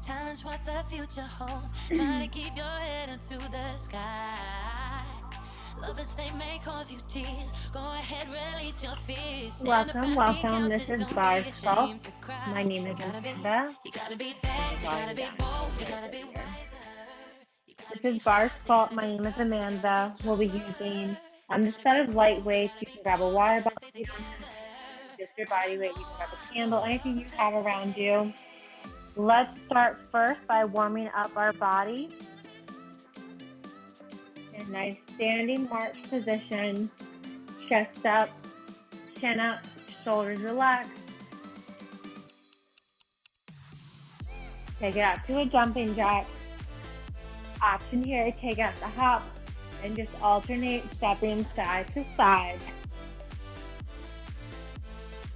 Challenge what the future holds. Trying to keep your head into the sky. Lovers, they may cause you tears. Go ahead, release your fears. Stand up Welcome, and be welcome. This counted. is Don't Barre. be ashamed to My cry. name You is gotta be, Amanda. you gotta be Put the bad. You gotta volume be down just bold. a You little gotta bit be here. wiser. You gotta This be is Barre hard. You Sculpt. gotta My be name is tough. You gotta be Amanda. We'll be together. using You a gotta set be of hard. light You weights. gotta You be can grab a tough. water You bottle gotta stay if you want together. to, just your You gotta body be weight. You can grab hard. a You gotta candle, be anything you tough. You have gotta be around you. together. Let's start first by warming up our body in a nice standing march position. Chest up, chin up, shoulders relaxed. Take it out to a jumping jack. Option here, take out the hop and just alternate stepping side to side.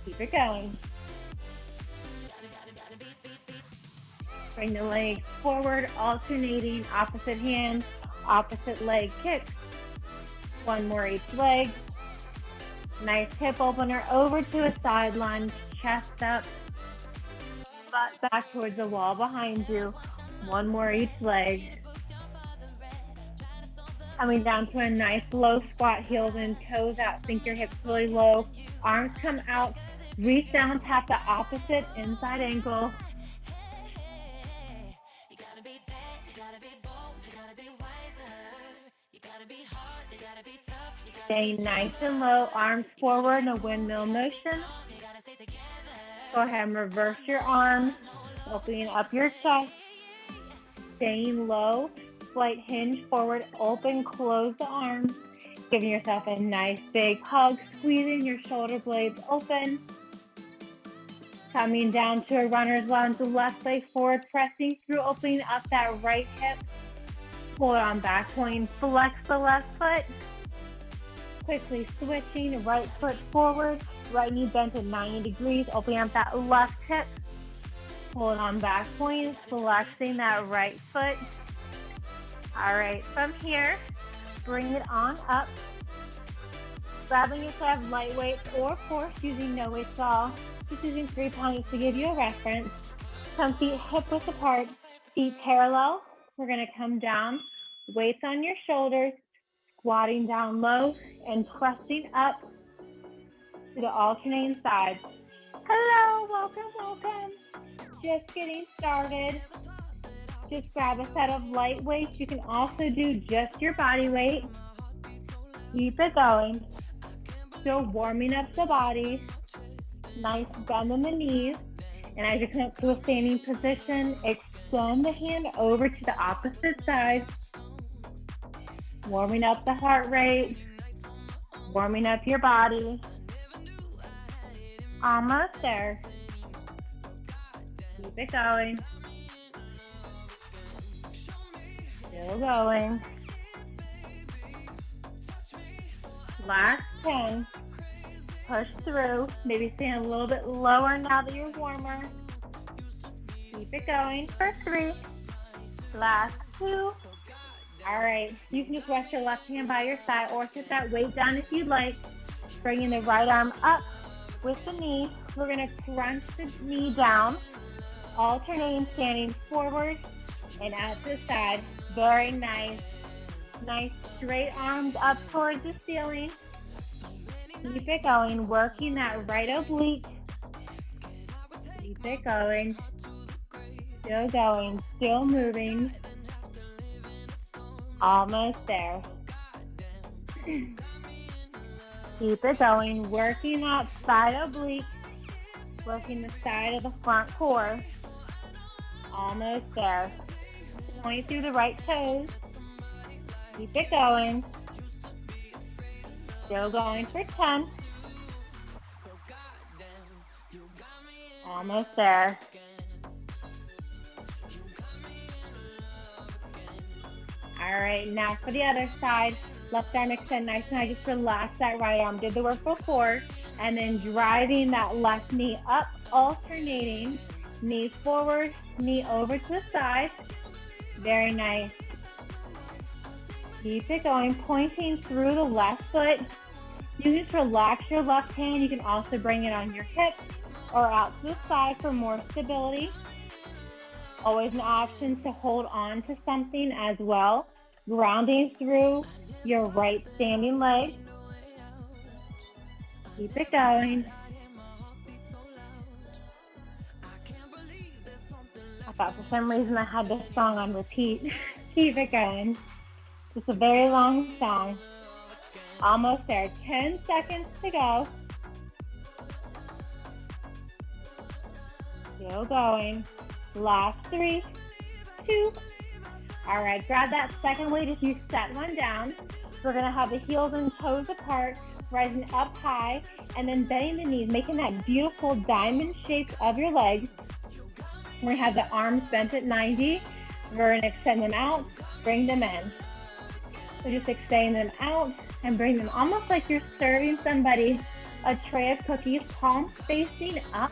Keep it going. Bring the legs forward, alternating opposite hand, opposite leg kicks. One more each leg. Nice hip opener over to a side lunge, chest up, butt back towards the wall behind you. One more each leg. Coming down to a nice low squat, heels and toes out, sink your hips really low. Arms come out, reach down, tap the opposite inside ankle. Staying nice and low, arms forward in a windmill motion. Go ahead and reverse your arms, opening up your chest. Staying low, slight hinge forward, open, close the arms. Giving yourself a nice big hug, squeezing your shoulder blades open. Coming down to a runner's lunge, left leg forward, pressing through, opening up that right hip. Pull it on back, pointing, flex the left foot. Quickly switching, right foot forward, right knee bent at 90 degrees, opening up that left hip. Pull it on back, pointing, flexing that right foot. All right, from here, bring it on up. Grabbing yourself light weights or of course using no weights at all. Just using 3 pounds to give you a reference. Come feet hip width apart, feet parallel. We're going to come down, weights on your shoulders, squatting down low and pressing up to the alternating sides. Hello, welcome, welcome. Just getting started. Just grab a set of light weights. You can also do just your body weight. Keep it going. Still warming up the body. Nice bend in the knees. And as you come up to a standing position, extend the hand over to the opposite side. Warming up the heart rate. Warming up your body. Almost there. Keep it going. Still going. Last 10. Push through. Maybe stand a little bit lower now that you're warmer. Keep it going for 3. Last 2. All right. You can just rest your left hand by your side or set that weight down if you'd like. Bringing the right arm up with the knee. We're going to crunch the knee down. Alternating, standing forward and out to the side. Very nice. Nice straight arms up towards the ceiling. Keep it going. Working that right oblique. Keep it going. Still going. Still moving. Almost there. Keep it going. Working that side oblique. Working the side of the front core. Almost there. Point through the right toes. Keep it going. Still going for 10. Almost there. All right, now for the other side. Left arm extend nice and high. Just relax that right arm. Did the work before. And then driving that left knee up, alternating. Knee forward, knee over to the side. Very nice. Keep it going, pointing through the left foot. You can just relax your left hand. You can also bring it on your hip or out to the side for more stability. Always an option to hold on to something as well, grounding through your right standing leg. Keep it going. I thought for some reason I had this song on repeat. Keep it going. It's a very long song. Almost there. 10 seconds to go. Still going. Last 3, 2. All right, grab that second weight if you set one down. We're going to have the heels and toes apart, rising up high, and then bending the knees, making that beautiful diamond shape of your legs. We're going to have the arms bent at 90. We're going to extend them out, bring them in. So just extend them out and bring them almost like you're serving somebody a tray of cookies, palms facing up.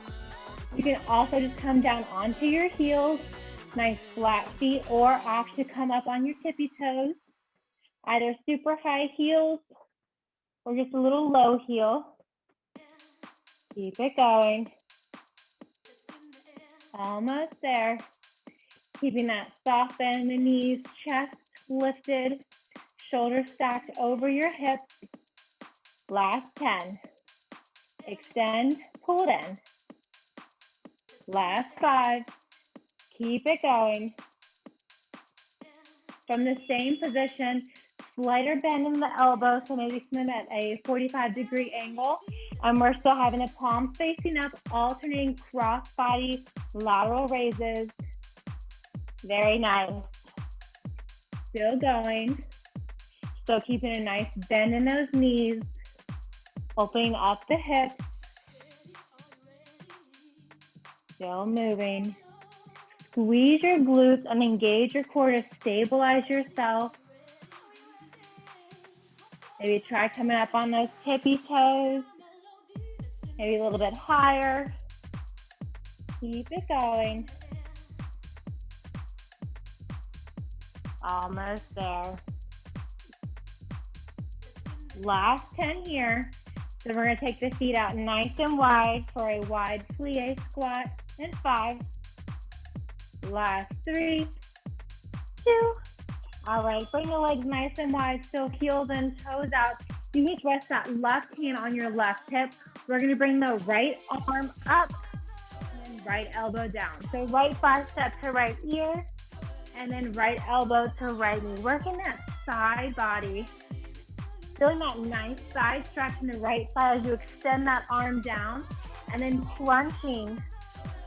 You can also just come down onto your heels, nice flat feet, or actually come up on your tippy toes, either super high heels or just a little low heel. Keep it going. Almost there. Keeping that soft bend in the knees, chest lifted, shoulders stacked over your hips. Last 10. Extend, pull it in. Last 5. Keep it going. From the same position, slighter bend in the elbow, so maybe swim at a 45-degree angle. And we're still having the palms facing up, alternating cross body, lateral raises. Very nice. Still going. Still keeping a nice bend in those knees, opening up the hips. Still moving. Squeeze your glutes and engage your core to stabilize yourself. Maybe try coming up on those tippy toes. Maybe a little bit higher. Keep it going. Almost there. Last 10 here. So we're going to take the feet out nice and wide for a wide plie squat. And 5. Last 3, 2. All right, bring the legs nice and wide, still heels and toes out. You need to rest that left hand on your left hip. We're going to bring the right arm up and then right elbow down. So right bicep to right ear and then right elbow to right knee. Working that side body. Feeling that nice side stretch in the right side as you extend that arm down and then crunching.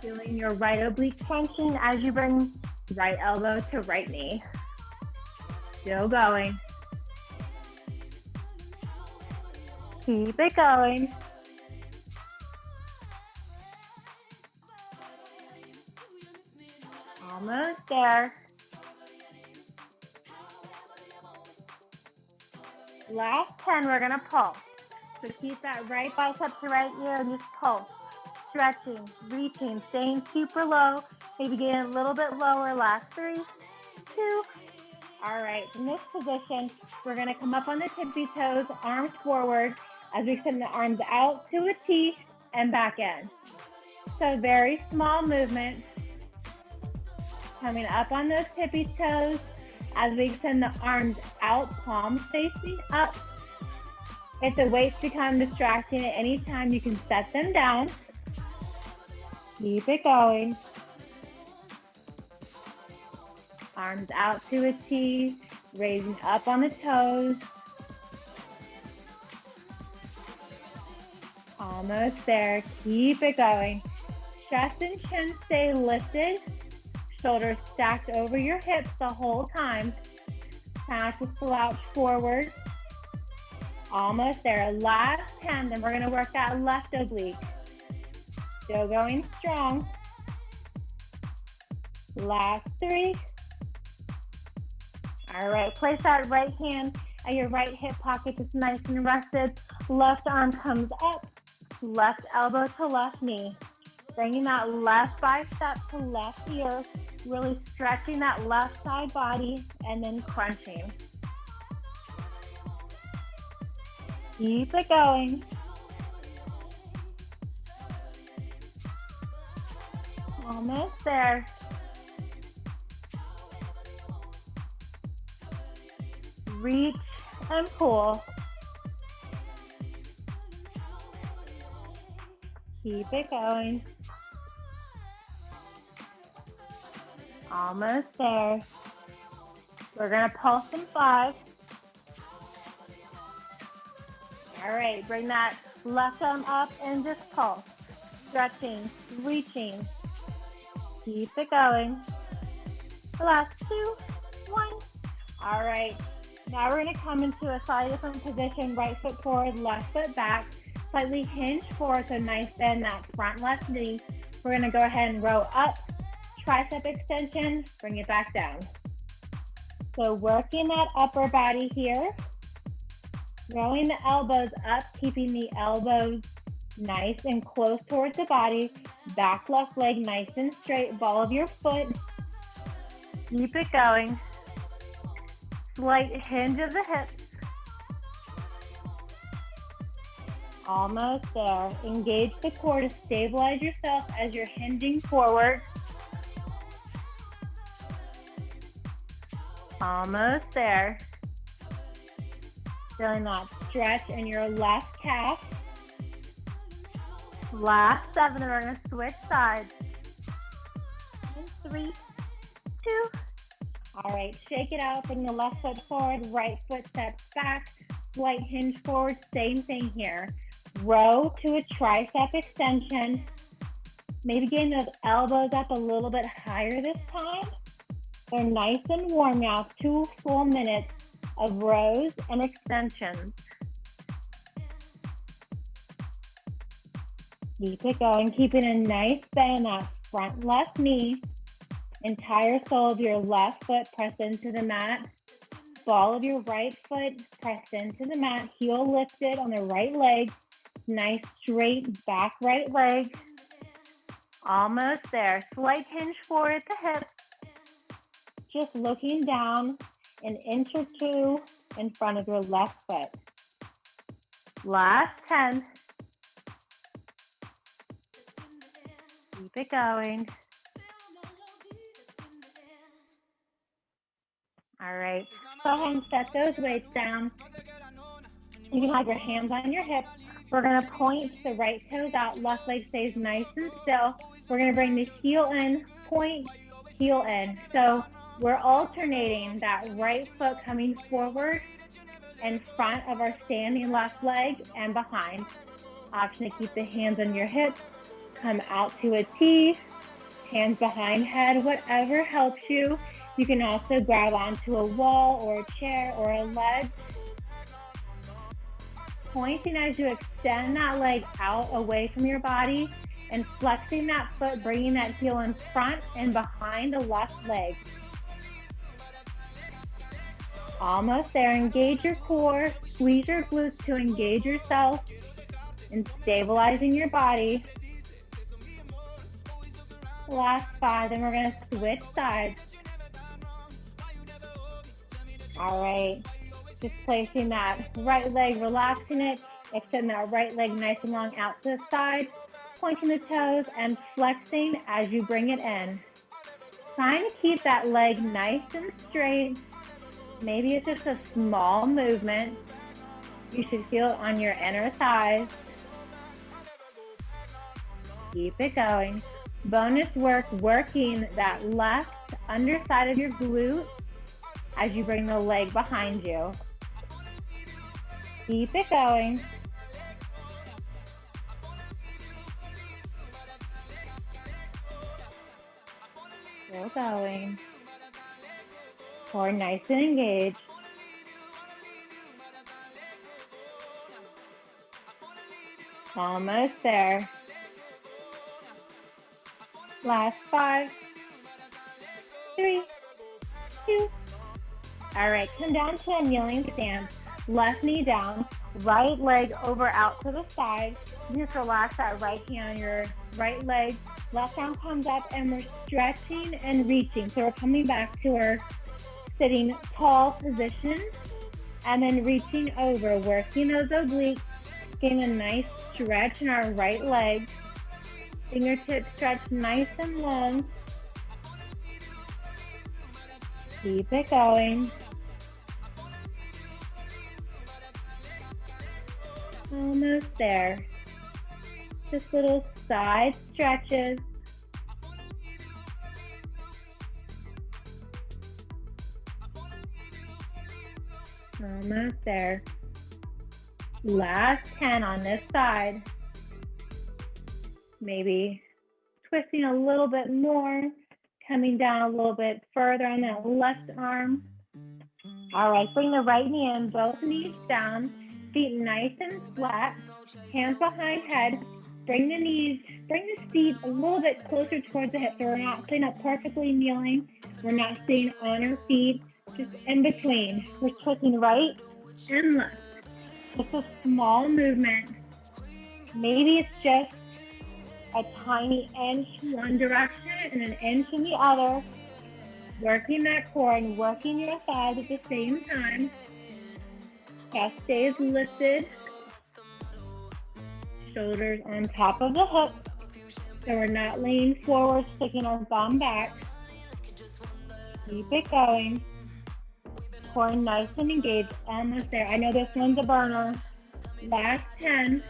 Feeling your right oblique crunching as you bring right elbow to right knee. Still going. Keep it going. Almost there. Last 10, we're going to pulse. So keep that right bicep to right ear and just pulse. Stretching, reaching, staying super low. Maybe getting a little bit lower. Last 3, 2. All right, in this position, we're going to come up on the tippy toes, arms forward, as we send the arms out to a T and back in. So very small movement. Coming up on those tippy toes, as we extend the arms out, palms facing up. If the weights become distracting at any time, you can set them down. Keep it going. Arms out to a T, raising up on the toes. Almost there. Keep it going. Chest and chin stay lifted. Shoulders stacked over your hips the whole time. Kind of slouch forward. Almost there. Last 10. Then we're going to work that left oblique. Still going strong. Last 3. All right. Place that right hand at your right hip pocket, just nice and rested. Left arm comes up. Left elbow to left knee. Bringing that left bicep to left ear. Really stretching that left side body and then crunching. Keep it going. Almost there. reach, and pull. Keep it going. Almost there. We're going to pulse in 5. All right, bring that left arm up and just pulse. Stretching, reaching. Keep it going. The last 2, 1. All right, now we're going to come into a slightly different position. Right foot forward, left foot back. Slightly hinge forward, so nice bend that front left knee. We're going to go ahead and row up. Tricep extension, bring it back down. So working that upper body here. Rowing the elbows up, keeping the elbows nice and close towards the body. Back left leg nice and straight. Ball of your foot. Keep it going. Slight hinge of the hips. Almost there. Engage the core to stabilize yourself as you're hinging forward. Almost there. Feeling that stretch in your left calf. Last 7, we're going to switch sides. 3, 2. All right, shake it out. Bring the left foot forward, right foot steps back. Slight hinge forward, same thing here. Row to a tricep extension. Maybe getting those elbows up a little bit higher this time. They're nice and warm now. 2 full minutes of rows and extensions. Keep it going. Keeping a nice bend in that front left knee. Entire sole of your left foot pressed into the mat. Ball of your right foot pressed into the mat. Heel lifted on the right leg. Nice straight back right leg. Almost there. Slight hinge forward at the hip. Just looking down an inch or 2 in front of your left foot. Last 10. Keep it going. All right, go ahead and set those weights down. You can have your hands on your hips. We're gonna point the right toes out, left leg stays nice and still. We're gonna bring the heel in, point, heel in. So we're alternating that right foot coming forward in front of our standing left leg and behind. Option to keep the hands on your hips, come out to a T, hands behind head, whatever helps you. You can also grab onto a wall or a chair or a ledge. Pointing as you extend that leg out away from your body and flexing that foot, bringing that heel in front and behind the left leg. Almost there. Engage your core, squeeze your glutes to engage yourself and stabilizing your body. Last 5, then we're going to switch sides. All right, just placing that right leg, relaxing it, extend that right leg nice and long out to the side, pointing the toes and flexing as you bring it in. Trying to keep that leg nice and straight. Maybe it's just a small movement. You should feel it on your inner thighs. Keep it going. Bonus work, working that left underside of your glute as you bring the leg behind you. Keep it going. Still going. Core nice and engaged. Almost there. Last 5, 3, 2. All right, come down to a kneeling stance. Left knee down, right leg over out to the side. Just relax that right hand on your right leg. Left arm comes up and we're stretching and reaching. So we're coming back to our sitting tall position and then reaching over, working those obliques, getting a nice stretch in our right leg. Fingertips stretch nice and long. Keep it going. Almost there. Just little side stretches. Almost there. Last 10 on this side. Maybe twisting a little bit more, coming down a little bit further on that left arm. All right, bring the right knee in, both knees down, feet nice and flat, hands behind head. Bring the feet a little bit closer towards the hips. So we're not sitting up perfectly kneeling. We're not staying on our feet, just in between. We're twisting right and left. Just a small movement. Maybe it's just a tiny inch one direction and an inch in the other. Working that core and working your thighs at the same time. Chest stays lifted. Shoulders on top of the hips. So we're not leaning forward, sticking our bum back. Keep it going. Core nice and engaged. Almost there. I know this one's a burner. Last 10.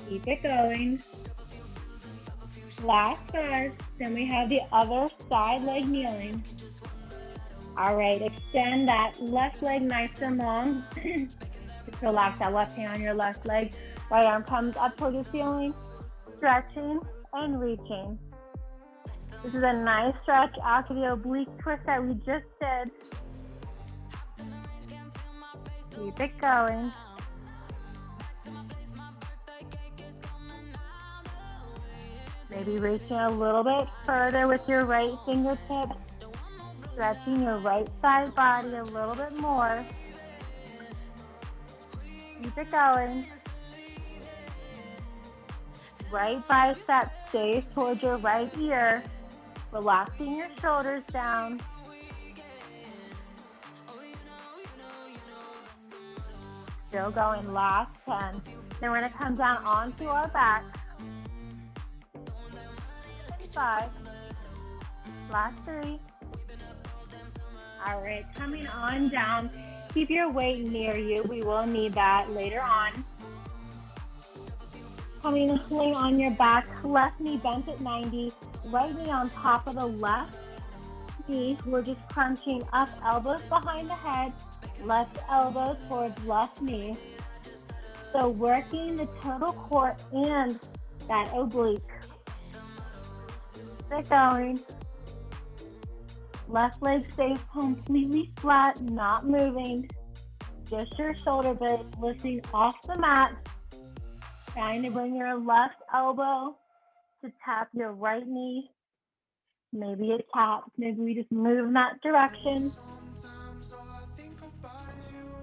Keep it going. Last 5. Then we have the other side leg kneeling. All right, extend that left leg nice and long. Just relax that left hand on your left leg. Right arm comes up toward the ceiling. Stretching and reaching. This is a nice stretch after the oblique twist that we just did. Keep it going. Maybe reaching a little bit further with your right fingertip. Stretching your right side body a little bit more. Keep it going. Right bicep stays towards your right ear. Relaxing your shoulders down. Still going, last 10. Then we're going to come down onto our back. 5. Last 3. All right, coming on down. Keep your weight near you. We will need that later on. Coming and swing on your back. Left knee bent at 90. Right knee on top of the left knee. We're just crunching up, elbows behind the head. Left elbow towards left knee. So working the total core and that oblique. Keep going. Left leg stays completely flat, not moving. Just your shoulder blades lifting off the mat. Trying to bring your left elbow to tap your right knee. Maybe it taps. Maybe we just move in that direction.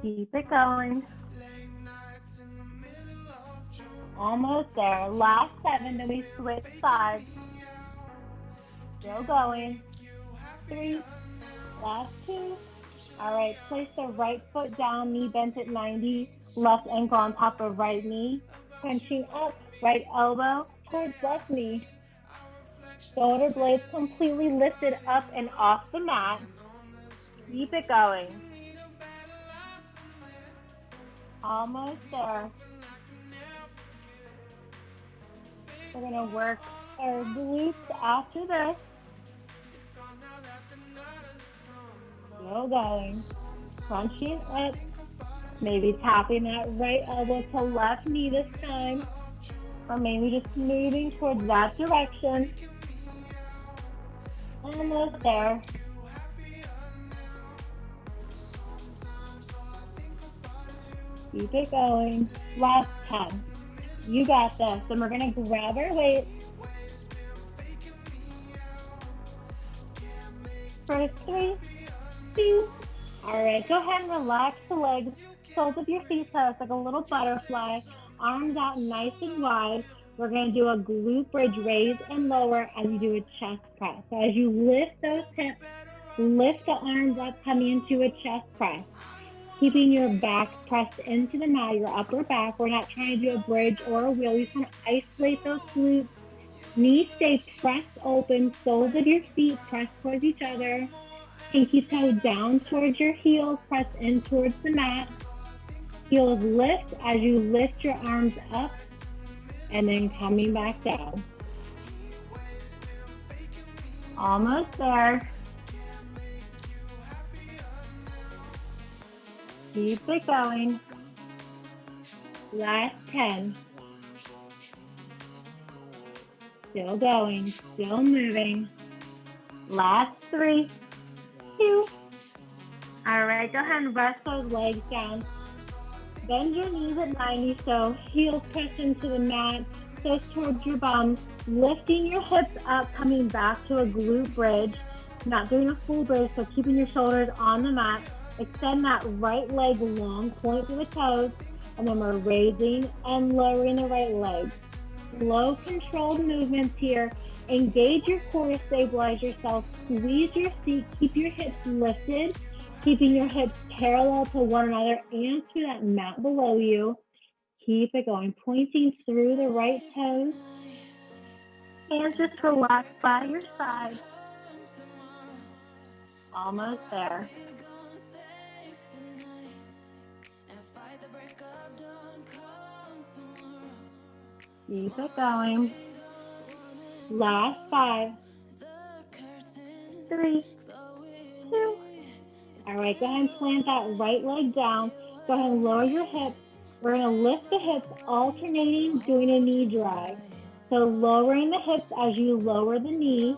Keep it going. Almost there. Last 7, then we switch sides. Still going. 3. Last 2. All right, place the right foot down, knee bent at 90. Left ankle on top of right knee. Punching up, right elbow towards left knee. Shoulder blades completely lifted up and off the mat. Keep it going. Almost there. We're going to work our glutes after this. Still going. Crunching up. Maybe tapping that right elbow to left knee this time. Or maybe just moving towards that direction. Almost there. Keep it going. Last 10. You got this. And we're going to grab our weights. For 3, 2. All right, go ahead and relax the legs. Soles of your feet touch like a little butterfly. Arms out nice and wide. We're going to do a glute bridge, raise and lower as you do a chest press. So as you lift those hips, lift the arms up, coming into a chest press. Keeping your back pressed into the mat, your upper back. We're not trying to do a bridge or a wheel. We just want to isolate those glutes. Knees stay pressed open. Soles of your feet pressed towards each other. Pinky toe down towards your heels, press in towards the mat. Heels lift as you lift your arms up and then coming back down. Almost there. Keep it going. Last 10. Still going, still moving. Last 3, 2. All right, go ahead and rest those legs down. Bend your knees at 90, so heels press into the mat, toes towards your bum, lifting your hips up, coming back to a glute bridge. Not doing a full bridge, so keeping your shoulders on the mat. Extend that right leg long, point to the toes, and then we're raising and lowering the right leg. Slow, controlled movements here. Engage your core to stabilize yourself. Squeeze your feet, keep your hips lifted, keeping your hips parallel to one another and to that mat below you. Keep it going, pointing through the right toes. Hands just relax by your side. Almost there. Keep it going. Last 5, 3, 2. All right, go ahead and plant that right leg down. Go ahead and lower your hips. We're going to lift the hips, alternating, doing a knee drive. So lowering the hips as you lower the knee,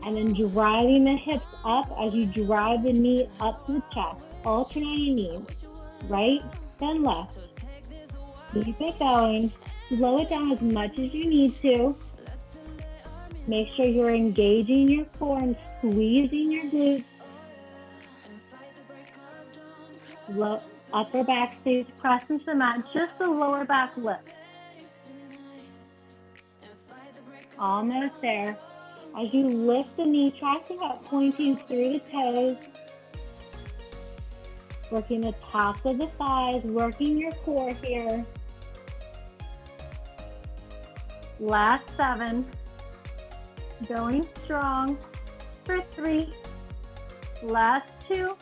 and then driving the hips up as you drive the knee up to the chest. Alternating knees, right, then left. Keep it going. Slow it down as much as you need to. Make sure you're engaging your core and squeezing your glutes. Upper back stays pressed into the mat, just the lower back lift. Almost there. As you lift the knee, try to get pointing through the toes. Working the tops of the thighs, working your core here. Last 7. Going strong for 3. Last 2.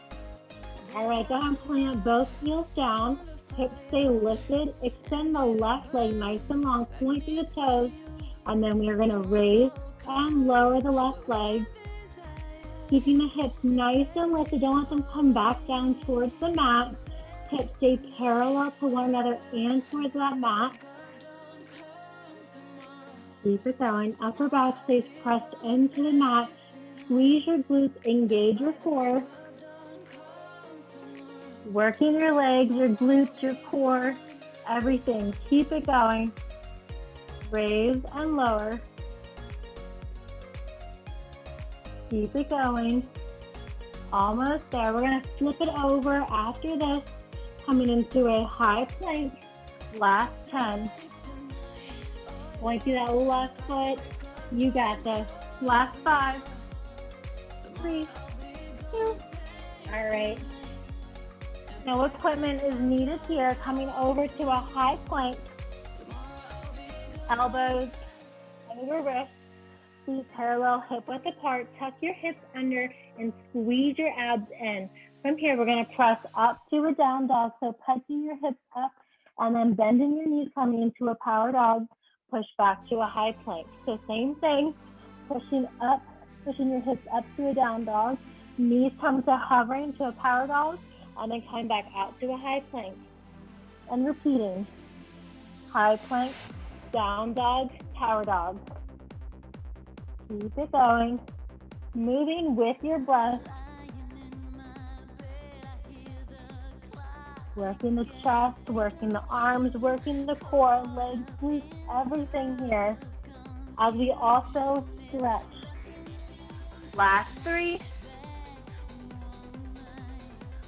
All right, go ahead and plant both heels down. Hips stay lifted. Extend the left leg nice and long. Point through the toes. And then we are going to raise and lower the left leg. Keeping the hips nice and lifted. Don't let them come back down towards the mat. Hips stay parallel to one another and towards that mat. Keep it going. Upper back stays pressed into the mat. Squeeze your glutes, engage your core. Working your legs, your glutes, your core, everything. Keep it going. Raise and lower. Keep it going. Almost there. We're going to flip it over after this. Coming into a high plank. Last 10. Point to that left foot. You got this. Last 5, 3, 2. All right. No equipment is needed here. Coming over to a high plank. Elbows under your wrists. Feet parallel, hip width apart. Tuck your hips under and squeeze your abs in. From here, we're going to press up to a down dog. So touching your hips up and then bending your knees, coming into a power dog. Push back to a high plank. So same thing, pushing up, pushing your hips up to a down dog. Knees come to hovering to a power dog, and then come back out to a high plank. And repeating, high plank, down dog, power dog. Keep it going, moving with your breath. Working the chest, working the arms, working the core, legs, glutes, everything here. As we also stretch. Last 3.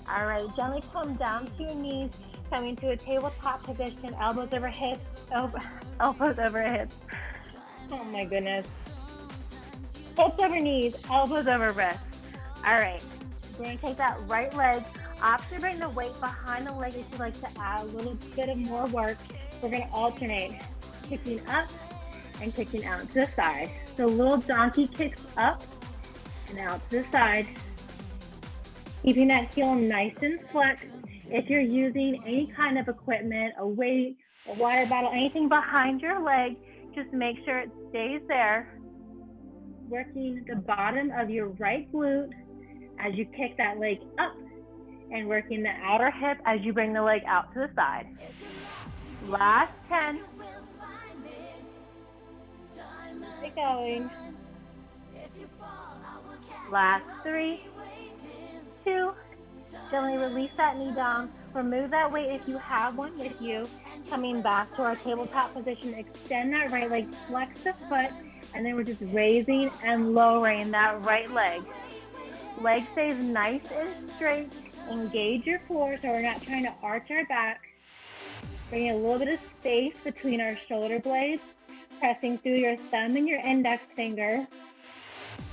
All right, gently come down to your knees, coming to a tabletop position, elbows over hips, elbows over hips. Oh my goodness. Hips over knees, elbows over wrists. All right, we're gonna take that right leg. Option, bring the weight behind the leg if you'd like to add a little bit of more work. We're going to alternate kicking up and kicking out to the side. So little donkey kicks up and out to the side. Keeping that heel nice and flexed. If you're using any kind of equipment, a weight, a water bottle, anything behind your leg, just make sure it stays there. Working the bottom of your right glute as you kick that leg up, and working the outer hip as you bring the leg out to the side. Last 10. Keep going. Last 3, 2. Gently release that knee down. Remove that weight if you have one with you. Coming back to our tabletop position. Extend that right leg, flex the foot, and then we're just raising and lowering that right leg. Leg stays nice and straight. Engage your core so we're not trying to arch our back. Bring a little bit of space between our shoulder blades. Pressing through your thumb and your index finger.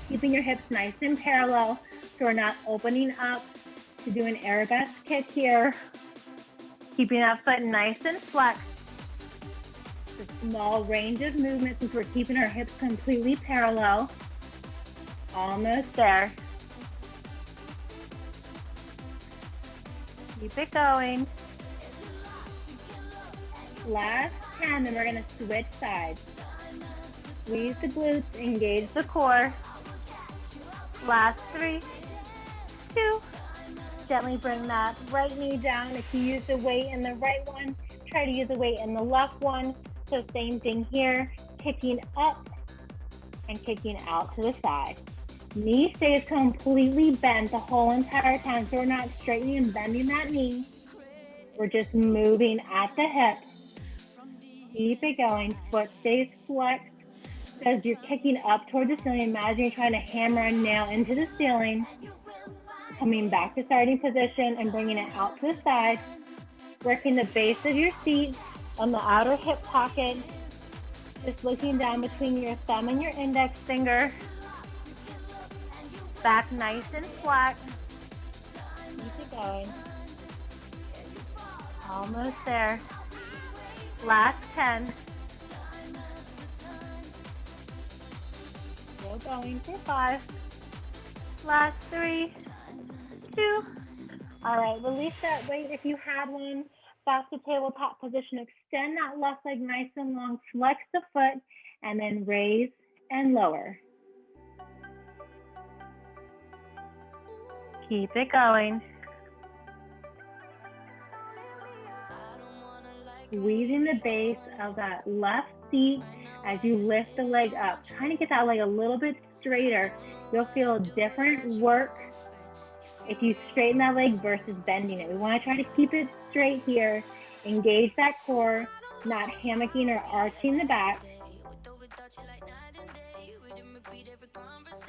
Keeping your hips nice and parallel so we're not opening up to do an arabesque kick here. Keeping that foot nice and flexed. A small range of movement since we're keeping our hips completely parallel. Almost there. Keep it going. Last 10, then we're going to switch sides. Squeeze the glutes, engage the core. Last 3, 2. Gently bring that right knee down. If you use the weight in the right one, try to use the weight in the left one. So same thing here, kicking up and kicking out to the side. Knee stays completely bent the whole entire time, so we're not straightening and bending that knee. We're just moving at the hip. Keep it going. Foot stays flexed. As you're kicking up towards the ceiling, imagine you're trying to hammer a nail into the ceiling. Coming back to starting position and bringing it out to the side. Working the base of your feet on the outer hip pocket. Just looking down between your thumb and your index finger. Back nice and flat. Keep it going. Almost there. Last 10. Still going for 5. Last 3, 2. All right, release that weight if you had one. Back to tabletop position. Extend that left leg nice and long. Flex the foot and then raise and lower. Keep it going. Squeezing the base of that left seat as you lift the leg up. Trying to get that leg a little bit straighter. You'll feel different work if you straighten that leg versus bending it. We want to try to keep it straight here. Engage that core, not hammocking or arching the back.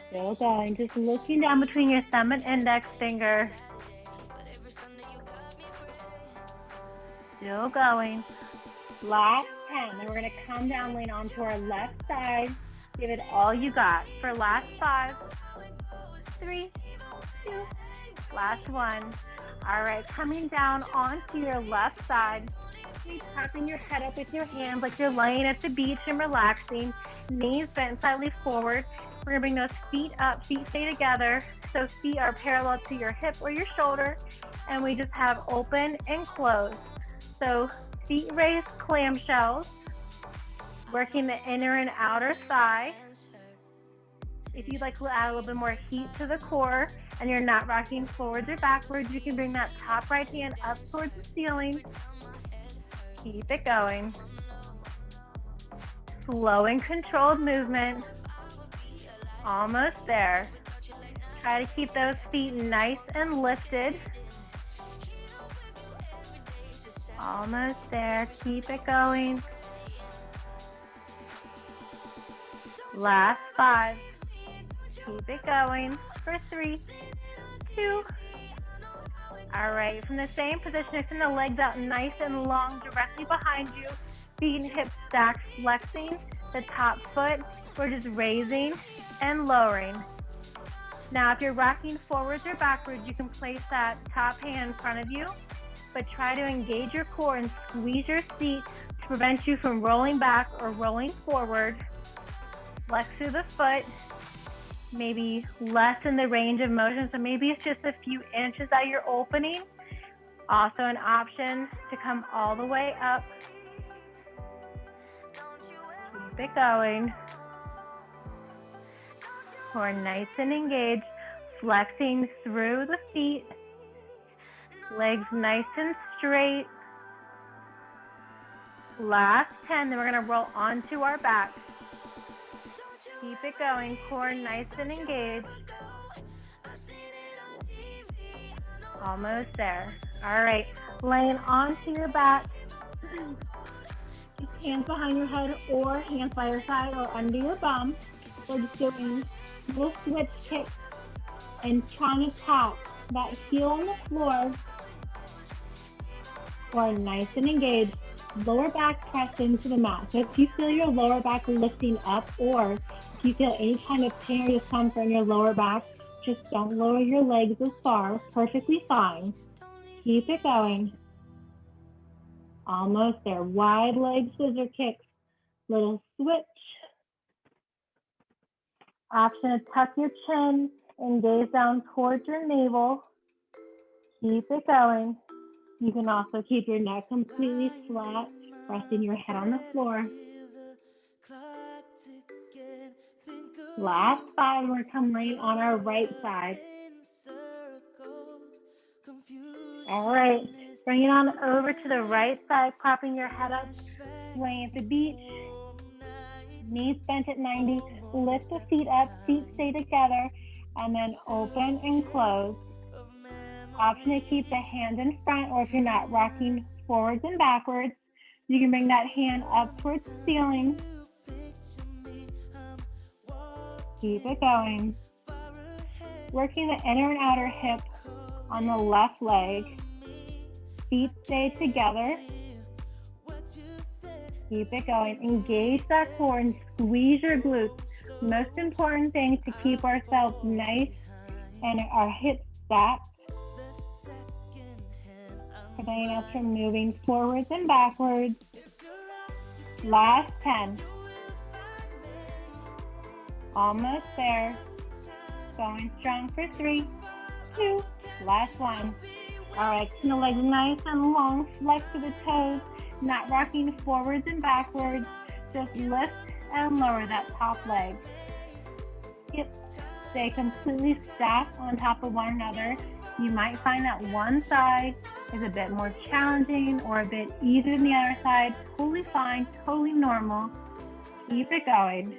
Still going, just looking down between your thumb and index finger. Still going. Last 10. Then we're going to come down, lean onto our left side. Give it all you got. For last 5, 3, 2, last 1. All right, coming down onto your left side. Keep tapping your head up with your hands like you're laying at the beach and relaxing. Knees bent slightly forward. We're going to bring those feet up. Feet stay together. So feet are parallel to your hip or your shoulder. And we just have open and close. So feet raised clamshells. Working the inner and outer thigh. If you'd like to add a little bit more heat to the core and you're not rocking forwards or backwards, you can bring that top right hand up towards the ceiling. Keep it going. Slow and controlled movement. Almost there. Try to keep those feet nice and lifted. Almost there. Keep it going. Last 5. Keep it going for 3, 2. All right, from the same position, extend the legs out nice and long directly behind you. Feet and hips stacked, flexing the top foot. We're just raising and lowering. Now, if you're rocking forwards or backwards, you can place that top hand in front of you, but try to engage your core and squeeze your seat to prevent you from rolling back or rolling forward. Flex through the foot, maybe lessen the range of motion, so maybe it's just a few inches that you're opening. Also an option to come all the way up. Keep it going. Core nice and engaged, flexing through the feet. Legs nice and straight. Last 10, then we're going to roll onto our back. Keep it going, core nice and engaged. Almost there. All right, laying onto your back. Keep hands behind your head or hands by your side or under your bum. We're just doing little switch kicks and trying to tap that heel on the floor. Or nice and engaged. Lower back press into the mat. So if you feel your lower back lifting up, or if you feel any kind of pain or discomfort in your lower back, just don't lower your legs as far. Perfectly fine. Keep it going. Almost there. Wide leg scissor kicks. Little switch. Option to tuck your chin and gaze down towards your navel. Keep it going. You can also keep your neck completely flat, resting your head on the floor. Last 5, we're come laying on our right side. All right, bring it on over to the right side, propping your head up, laying at the beach. Knees bent at 90, lift the feet up, feet stay together, and then open and close. Option to keep the hand in front, or if you're not rocking forwards and backwards, you can bring that hand up towards the ceiling. Keep it going. Working the inner and outer hip on the left leg. Feet stay together. Keep it going. Engage that core and squeeze your glutes. Most important thing to keep ourselves nice and our hips stacked, preventing us from moving forwards and backwards. Last 10. Almost there. Going strong for 3, 2, last 1. All right, keep the legs nice and long, flex to the toes, not rocking forwards and backwards. Just lift and lower that top leg. Hips stay completely stacked on top of one another. You might find that one side is a bit more challenging or a bit easier than the other side. Totally fine, totally normal. Keep it going.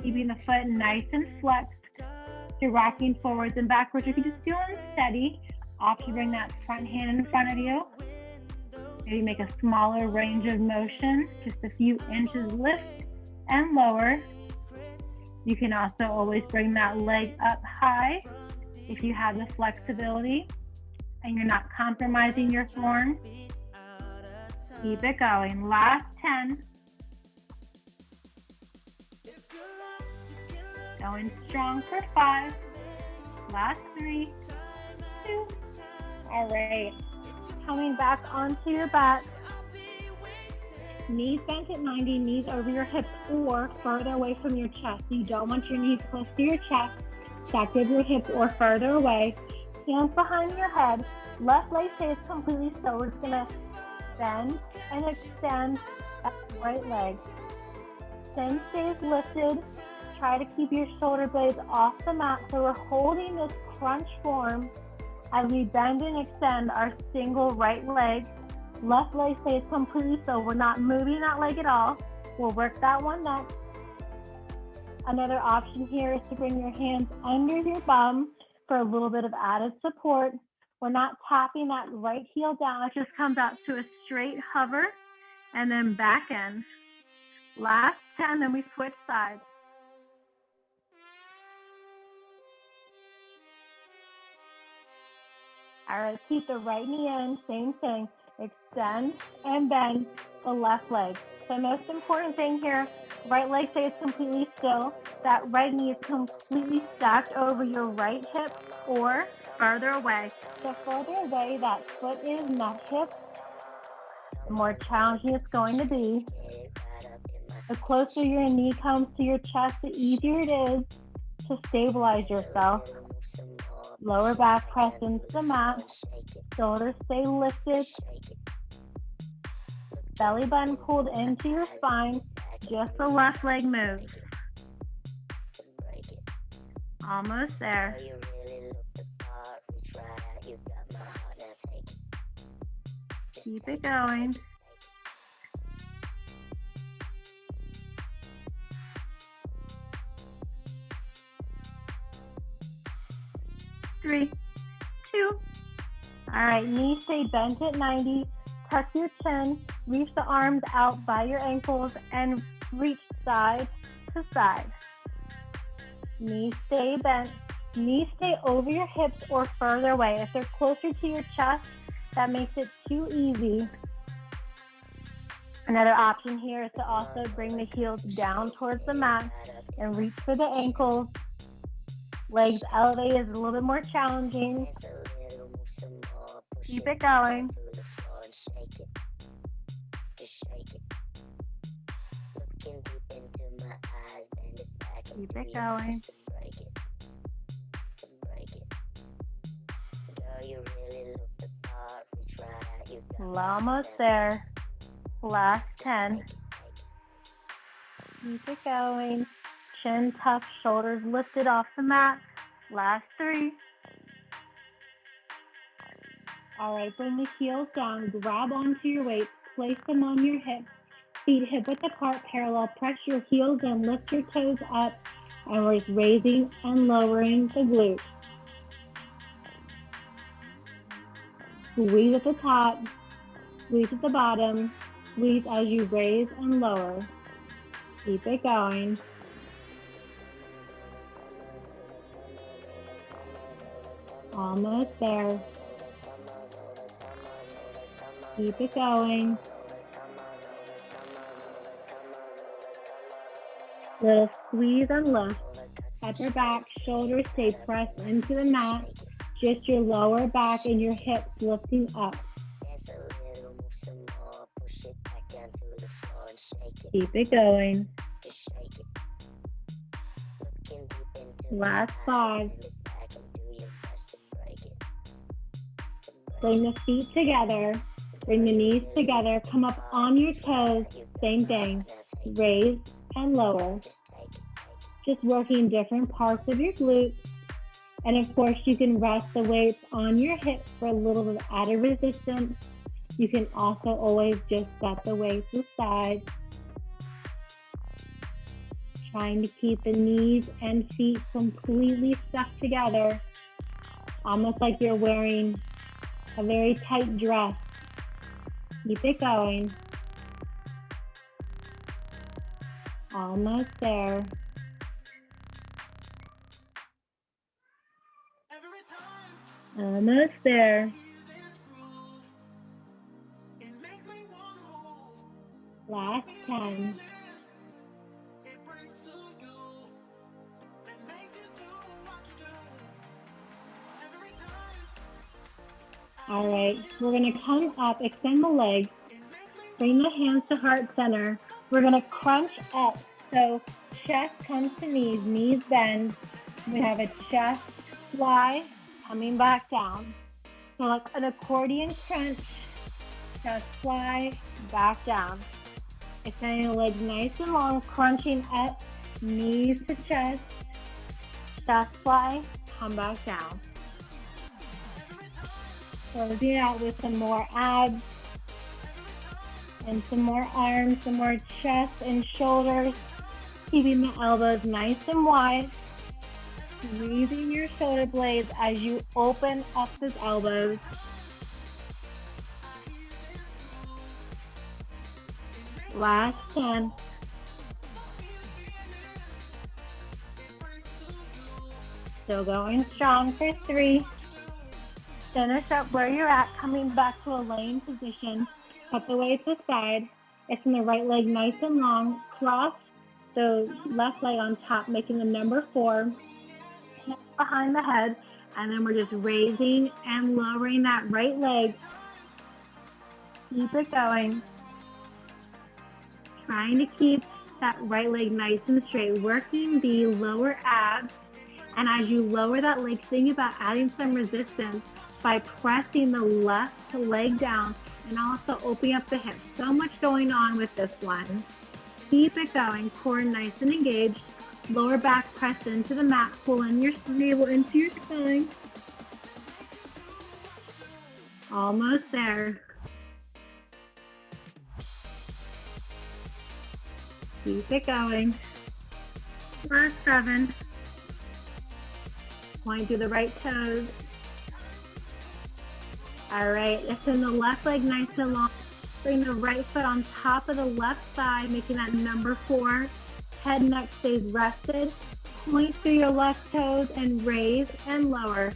Keeping the foot nice and flexed. If you're rocking forwards and backwards, if you just feel unsteady, option to bring that front hand in front of you. Maybe make a smaller range of motion, just a few inches lift and lower. You can also always bring that leg up high if you have the flexibility and you're not compromising your form. Keep it going. Last 10. Going strong for 5. Last 3, 2. All right. Coming back onto your back. Knees bent at 90, knees over your hips or further away from your chest. You don't want your knees close to your chest, stacked over your hips or further away. Hands behind your head. Left leg stays completely still. We're just going to bend and extend that right leg. Chin stays lifted. Try to keep your shoulder blades off the mat. So we're holding this crunch form as we bend and extend our single right leg. Left leg stays completely still. We're not moving that leg at all. We'll work that one next. Another option here is to bring your hands under your bum for a little bit of added support. We're not tapping that right heel down. It just comes out to a straight hover and then back in. Last 10, then we switch sides. All right, keep the right knee in, same thing. Extend and bend the left leg. The most important thing here, right leg stays completely still. That right knee is completely stacked over your right hip or further away. The further away that foot is and that hip, the more challenging it's going to be. The closer your knee comes to your chest, the easier it is to stabilize yourself. Lower back press into the mat. Shoulders stay lifted. Belly button pulled into your spine. Just the left leg moves. Almost there. Keep it going. Three, two. All right, knees stay bent at 90. Tuck your chin. Reach the arms out by your ankles and reach side to side. Knees stay bent. Knees stay over your hips or further away. If they're closer to your chest, that makes it too easy. Another option here is to also bring the heels down towards the mat and reach for the ankles. Legs elevated is a little bit more challenging. Keep it going. Keep it going. We're almost there. Last 10. Keep it going. Chin tucked, shoulders lifted off the mat. Last 3. All right, bring the heels down. Grab onto your weights. Place them on your hips. Feet hip width apart, parallel. Press your heels and lift your toes up. And we're just raising and lowering the glutes. Squeeze at the top. Squeeze at the bottom. Squeeze as you raise and lower. Keep it going. Almost there. Keep it going. Little squeeze and lift. Upper back, shoulders stay pressed into the mat. Just your lower back and your hips lifting up. Keep it going. Last 5. Bring the feet together. Bring the knees together. Come up on your toes. Same thing. Raise and lower. Just working different parts of your glutes. And of course, you can rest the weights on your hips for a little bit of added resistance. You can also always just set the weights aside. Trying to keep the knees and feet completely stuck together. Almost like you're wearing a very tight dress. Keep it going. Almost there. Almost there. Last 10. All right, we're gonna come up, extend the legs, bring the hands to heart center. We're gonna crunch up. So chest comes to knees, knees bend. We have a chest fly coming back down. So like an accordion crunch, chest fly, back down. Extending the legs nice and long, crunching up, knees to chest, chest fly, come back down. Closing out with some more abs and some more arms, some more chest and shoulders. Keeping the elbows nice and wide. Squeezing your shoulder blades as you open up those elbows. Last 10. Still going strong for 3. Finish up where you're at, coming back to a laying position. Put the weights aside. Extend the right leg nice and long. Cross the left leg on top, making the number 4. Behind the head. And then we're just raising and lowering that right leg. Keep it going. Trying to keep that right leg nice and straight. Working the lower abs And as you lower that leg, think about adding some resistance by pressing the left leg down and also opening up the hips. So much going on with this one. Keep it going, core nice and engaged. Lower back press into the mat, pull in your navel into your spine. Almost there. Keep it going. Last 7. Point to the right toes. All right, extend the left leg nice and long. Bring the right foot on top of the left side, making that number 4. Head and neck stays rested. Point through your left toes and raise and lower.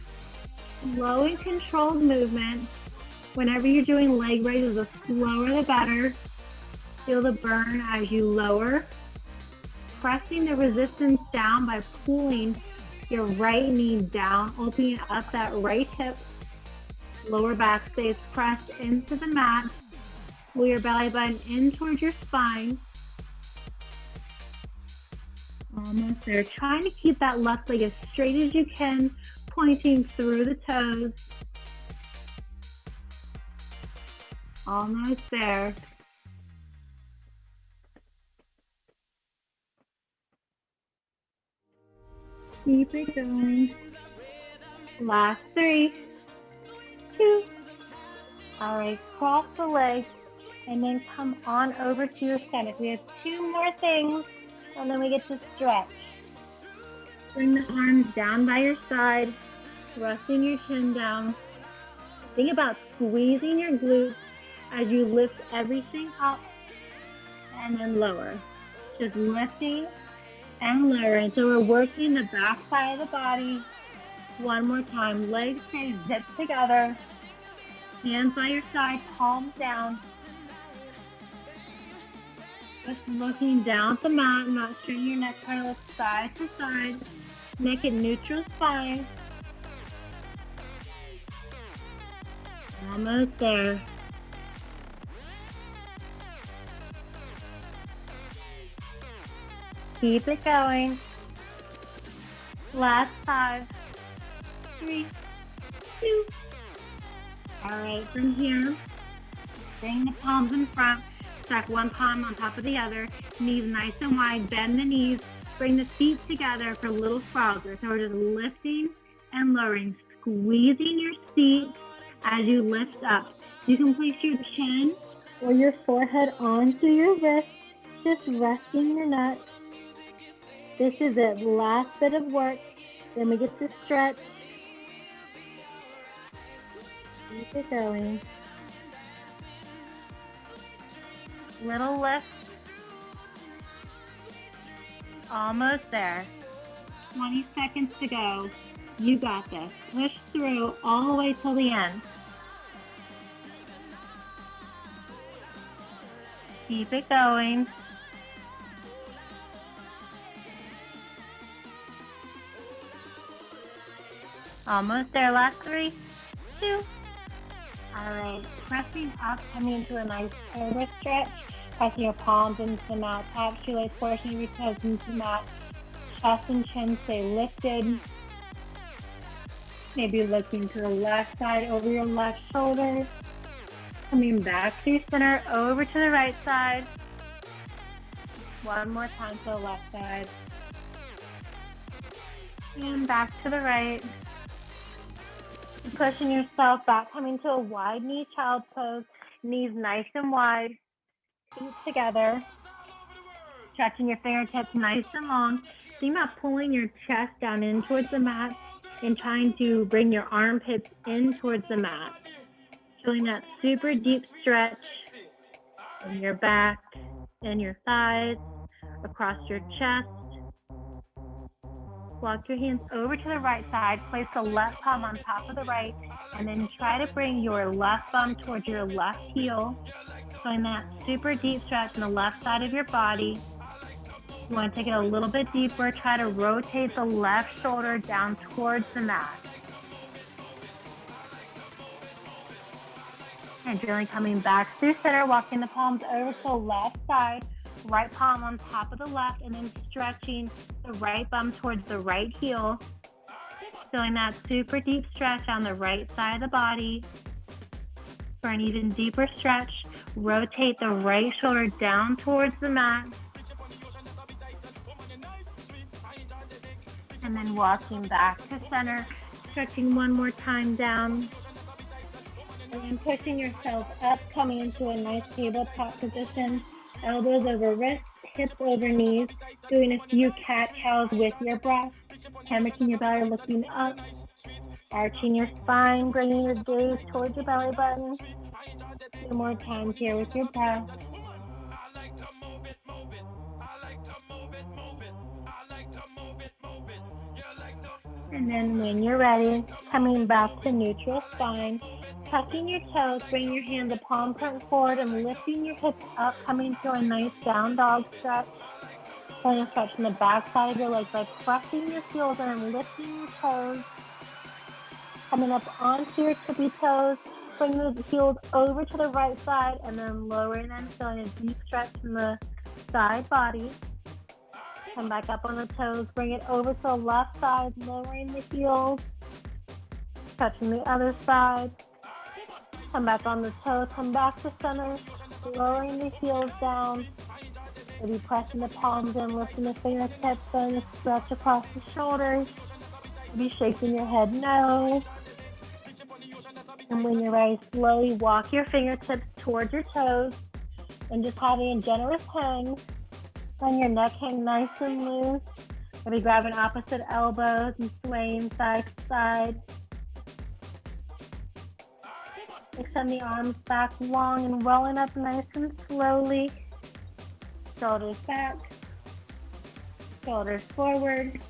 Slow and controlled movement. Whenever you're doing leg raises, the slower the better. Feel the burn as you lower. Pressing the resistance down by pulling your right knee down, opening up that right hip. Lower back stays pressed into the mat. Pull your belly button in towards your spine. Almost there. Trying to keep that left leg as straight as you can, pointing through the toes. Almost there. Keep it going. Last 3, 2. All right, cross the legs and then come on over to your stomach. We have 2 more things and then we get to stretch. Bring the arms down by your side, resting your chin down. Think about squeezing your glutes as you lift everything up and then lower. Just lifting and lowering. So we're working the back side of the body. One more time. Legs stay zipped together. Hands by your side, palms down. Just looking down at the mat, not straining your neck, trying to look side to side. Make it neutral spine. Almost there. Keep it going. Last 5, 3, 2. All right, from here, bring the palms in front. Stack one palm on top of the other. Knees nice and wide. Bend the knees. Bring the feet together for little sprouts. So we're just lifting and lowering, squeezing your seat as you lift up. You can place your chin or your forehead onto your wrist, just resting your neck. This is it, last bit of work. Then we get to stretch. Keep it going. Little lift. Almost there. 20 seconds to go. You got this. Push through all the way till the end. Keep it going. Almost there. Last 3, 2. All right. Pressing up, coming into a nice cobra stretch. Pressing your palms into the mat. Top shoelace portion of your toes into the mat. Chest and chin stay lifted. Maybe looking to the left side over your left shoulder. Coming back to center, over to the right side. One more time to the left side. And back to the right. Pushing yourself back, coming to a wide knee child's pose. Knees nice and wide. Feet together. Stretching your fingertips nice and long. Think about pulling your chest down in towards the mat and trying to bring your armpits in towards the mat. Feeling that super deep stretch in your back and your thighs, across your chest. Walk your hands over to the right side. Place the left palm on top of the right, and then try to bring your left thumb towards your left heel. Feeling that super deep stretch in the left side of your body. You want to take it a little bit deeper. Try to rotate the left shoulder down towards the mat. And gently coming back through center, walking the palms over to the left side. Right palm on top of the left, and then stretching the right thumb towards the right heel. Feeling that super deep stretch on the right side of the body. For an even deeper stretch, rotate the right shoulder down towards the mat. And then walking back to center, stretching one more time down. And then pushing yourself up, coming into a nice tabletop position. Elbows over wrists, hips over knees. Doing a few cat-cows with your breath. Hammering your belly, looking up. Arching your spine, bringing your gaze towards your belly button. 2 more times here with your breath. And then when you're ready, coming back to neutral spine, tucking your toes, bringing your hands a palm front forward and lifting your hips up, coming to a nice down dog stretch. Going to stretch from the back side of your legs by pressing your heels and lifting your toes. Coming up onto your tippy toes, bring the heels over to the right side and then lowering them, feeling a deep stretch in the side body. Come back up on the toes, bring it over to the left side, lowering the heels, touching the other side. Come back on the toes, come back to center, lowering the heels down. Maybe pressing the palms in, lifting the fingertips, going to stretch across the shoulders. Maybe shaking your head no. And when you're ready, slowly walk your fingertips towards your toes and just having a generous hang. Let your neck hang nice and loose. Maybe grabbing opposite elbows and swaying side to side. Extend the arms back long and rolling up nice and slowly. Shoulders back. Shoulders forward.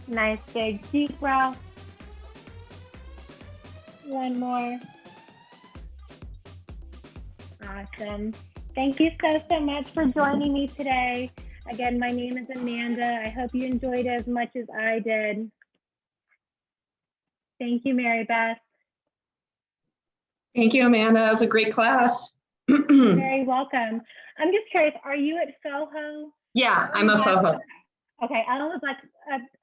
Nice big deep breath. One more. Awesome. Thank you so much for joining me today. Again, my name is Amanda. I hope you enjoyed it as much as I did. Thank you, Mary Beth. Thank you, Amanda. That was a great class. You're very welcome. I'm just curious, are you at FOHO? Yeah, I'm a FOHO. Okay, I was like,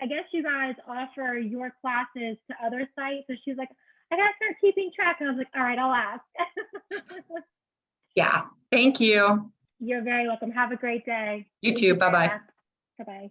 I guess you guys offer your classes to other sites. So she's like, I gotta start keeping track. And I was like, all right, I'll ask. Yeah, thank you. You're very welcome. Have a great day. You too. Bye-bye. Bye-bye.